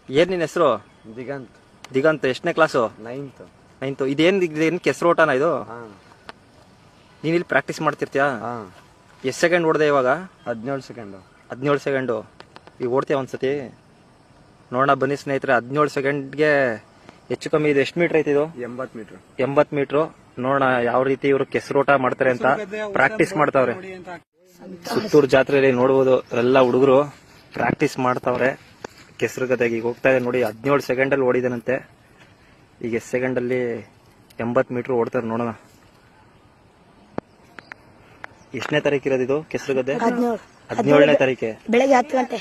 ಏನ್ ನಿನ್ ಹೆಸರು? ದಿಗಂತ್. ದಿಗಂತ್. ಎಷ್ಟನೇ ಕ್ಲಾಸು? 9th. ಇದೇನ್ ಕೆಸರು ಓಟನ ಇದು? ನೀನ್ ಇಲ್ಲಿ ಪ್ರಾಕ್ಟೀಸ್ ಮಾಡ್ತಿರ್ತೀಯಾ? ಎಷ್ಟು ಸೆಕೆಂಡ್ ಓಡ್ದೆ ಇವಾಗ? 17 ಸೆಕೆಂಡ್. 17 ಸೆಕೆಂಡು. ಈಗ ಓಡ್ತೀಯ ಒಂದ್ಸತಿ ನೋಡೋಣ ಬನ್ನಿ ಸ್ನೇಹಿತರೆ. 17 ಸೆಕೆಂಡ್ಗೆ ಹೆಚ್ಚು ಕಮ್ಮಿ ಇದು ಎಷ್ಟು ಮೀಟರ್ ಐತಿ ಇದು? 80 ಮೀಟರ್. 80 ಮೀಟರ್. ನೋಡೋಣ ಯಾವ ರೀತಿ ಇವರು ಕೆಸರೋಟ ಮಾಡ್ತಾರೆ ಅಂತ ಪ್ರಾಕ್ಟೀಸ್ ಮಾಡ್ತಾವ್ರೆ. ಸುತ್ತೂರು ಜಾತ್ರೆಯಲ್ಲಿ ನೋಡ್ಬೋದು ಎಲ್ಲ ಹುಡುಗರು ಪ್ರಾಕ್ಟೀಸ್ ಮಾಡ್ತಾವ್ರೆ ಕೆಸರು ಗದ್ದೆಗೆ. ಈಗ ಹೋಗ್ತಾ ಇದೆ ನೋಡಿ. 17 ಸೆಕೆಂಡಲ್ಲಿ ಓಡಿದಾನಂತೆ. ಈಗ ಎಷ್ಟು ಸೆಕೆಂಡಲ್ಲಿ 80 ಮೀಟರ್ ಓಡ್ತಾರೆ ನೋಡೋಣ. ಎಷ್ಟನೇ ತಾರೀಕು ಇರೋದು ಇದು ಕೆಸರು ಗದ್ದೆ? 17ನೇ ತಾರೀಕೆ ಬೆಳಗ್ಗೆ 10 ಗಂಟೆ.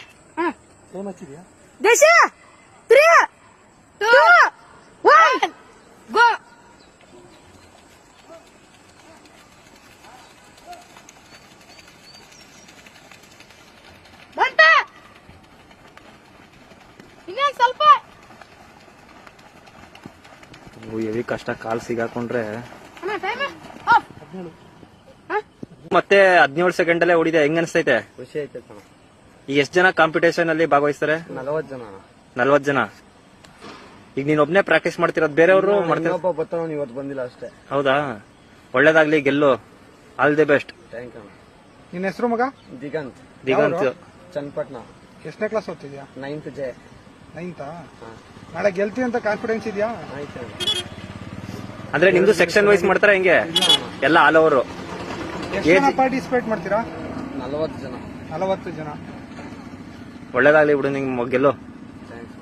ಹೆವಿ ಕಷ್ಟ. ಕಾಲ್ ಸಿಗಾಕೊಂಡ್ರೆ ಮತ್ತೆ 17 ಸೆಕೆಂಡ್ ಅಲ್ಲೇ ಓಡಿದೆ. ಹೆಂಗ್ ಅನ್ಸ್ತೈತೆ? ಖುಷಿ ಐತೆ. ಈಗ ಎಷ್ಟು ಜನ ಕಾಂಪಿಟೇಷನ್ ಅಲ್ಲಿ ಭಾಗವಹಿಸ್ತಾರೆ? 40 ಜನ. 40 ಜನ. ಈಗ ನೀನ್ ಒಬ್ನೇ ಪ್ರಾಕ್ಟೀಸ್ ಮಾಡ್ತಿರೋದು? ಬೇರೆಯವರು ಮಾಡ್ತಾರೆ? ಇವತ್ತು ಬಂದಿಲ್ಲ ಅಷ್ಟೇ. ಹೌದಾ? ಒಳ್ಳೇದಾಗ್ಲಿ, ಗೆಲ್ಲು. All the best. Thank you. ನಿನ್ನ ಹೆಸರು ಮಗ? ದಿಗಂತ್. ದಿಗಂತ್. ಚನ್ನಪಟ್ಟಣ. ಎಷ್ಟನೇ ಕ್ಲಾಸ್ ಓದ್ತಿದ್ಯಾ? 9th J. 9th. ನಾಳೆ ಗೆಲ್ತಿ ಅಂತ ಕಾನ್ಫಿಡೆನ್ಸ್ ಇದೆಯಾ? ಆಯ್ತು. ಅಂದ್ರೆ ನಿಮ್ದು ಸೆಕ್ಷನ್ ವೈಸ್ ಮಾಡ್ತಾರ ಹೆಂಗೆ? ಎಲ್ಲ ಆಲ್ ಓವರ್. ಎಷ್ಟು ಜನ ಪಾರ್ಟಿಸಿಪೇಟ್ ಮಾಡ್ತೀರಾ? 40 ಜನ. 40 ಜನ. ಒಳ್ಳೇದಾಗ್ಲಿ ಬಿಡು, ನಿಂಗೆ ಗೆಲ್ಲು. ಥ್ಯಾಂಕ್ಸ್.